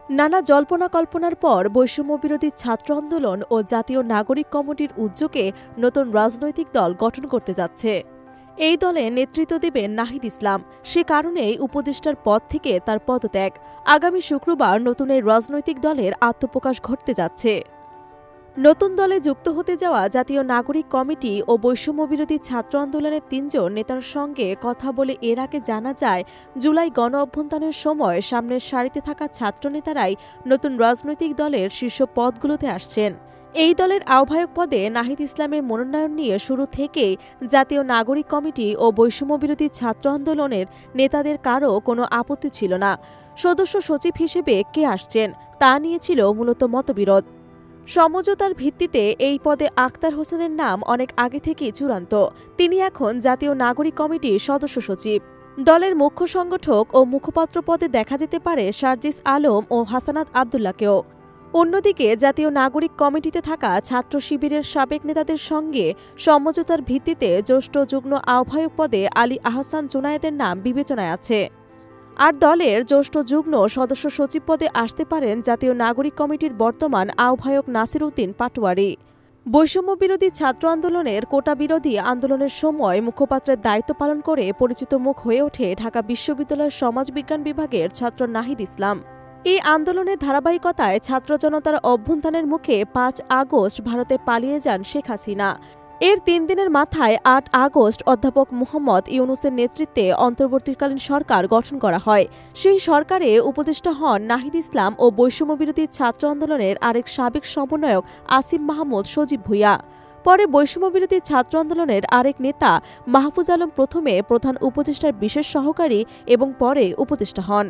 নানা জল্পনা কল্পনার পর বৈষম্যবিরোধী ছাত্র আন্দোলন ও জাতীয় নাগরিক কমিটির উদ্যোগে নতুন রাজনৈতিক দল গঠন করতে যাচ্ছে। এই দলে নেতৃত্ব দেবেন নাহিদ ইসলাম। সে কারণেই উপদেষ্টার পদ থেকে তার পদত্যাগ। আগামী শুক্রবার নতুন এই রাজনৈতিক দলের আত্মপ্রকাশ ঘটতে যাচ্ছে। নতুন দলে যুক্ত হতে যাওয়া জাতীয় নাগরিক কমিটি ও বৈষম্যবিরোধী ছাত্র আন্দোলনের ৩ জন নেতার সঙ্গে কথা বলে এর আগে জানা যায়, জুলাই গণ অভ্যুত্থানের সময় সামনের সারিতে থাকা ছাত্রনেতারাই নতুন রাজনৈতিক দলের শীর্ষ পদগুলোতে আসছেন। এই দলের আহ্বায়ক পদে নাহিদ ইসলামের মনোনয়ন নিয়ে শুরু থেকেই জাতীয় নাগরিক কমিটি ও বৈষম্যবিরোধী ছাত্র আন্দোলনের নেতাদের কারও কোনো আপত্তি ছিল না। সদস্য সচিব হিসেবে কে আসছেন তা নিয়ে ছিল মূলত মতবিরোধ। সমঝোতার ভিত্তিতে এই পদে আক্তার হোসেনের নাম অনেক আগে থেকেই চূড়ান্ত। তিনি এখন জাতীয় নাগরিক কমিটির সদস্য সচিব। দলের মুখ্য সংগঠক ও মুখপাত্র পদে দেখা যেতে পারে সার্জিস আলম ও হাসানাত আবদুল্লাহকেও। অন্যদিকে জাতীয় নাগরিক কমিটিতে থাকা ছাত্র শিবিরের সাবেক নেতাদের সঙ্গে সমঝোতার ভিত্তিতে জ্যেষ্ঠ যুগ্ম আহ্বায়ক পদে আলী আহসান জুনায়েদের নাম বিবেচনায় আছে। আর দলের জ্যেষ্ঠ যুগ্ম সদস্য সচিব পদে আসতে পারেন জাতীয় নাগরিক কমিটির বর্তমান আহ্বায়ক নাসির উদ্দিন পাটোয়ারি। বৈষম্যবিরোধী ছাত্র আন্দোলনের কোটা বিরোধী আন্দোলনের সময় মুখপাত্রের দায়িত্ব পালন করে পরিচিত মুখ হয়ে ওঠে ঢাকা বিশ্ববিদ্যালয়ের সমাজবিজ্ঞান বিভাগের ছাত্র নাহিদ ইসলাম। এই আন্দোলনের ধারাবাহিকতায় ছাত্র জনতার অভ্যুত্থানের মুখে ৫ আগস্ট ভারতে পালিয়ে যান শেখ হাসিনা। এর ৩ দিনের মাথায় ৮ আগস্ট অধ্যাপক মুহম্মদ ইউনূসের নেতৃত্বে অন্তর্বর্তীকালীন সরকার গঠন করা হয়। সেই সরকারে উপদেষ্টা হন নাহিদ ইসলাম ও বৈষম্যবিরোধী ছাত্র আন্দোলনের আরেক সাবেক সমন্বয়ক আসিম মাহমুদ সজীব ভূঁইয়া। পরে বৈষম্যবিরোধী ছাত্র আন্দোলনের আরেক নেতা মাহফুজ আলম প্রথমে প্রধান উপদেষ্টার বিশেষ সহকারী এবং পরে উপদেষ্টা হন।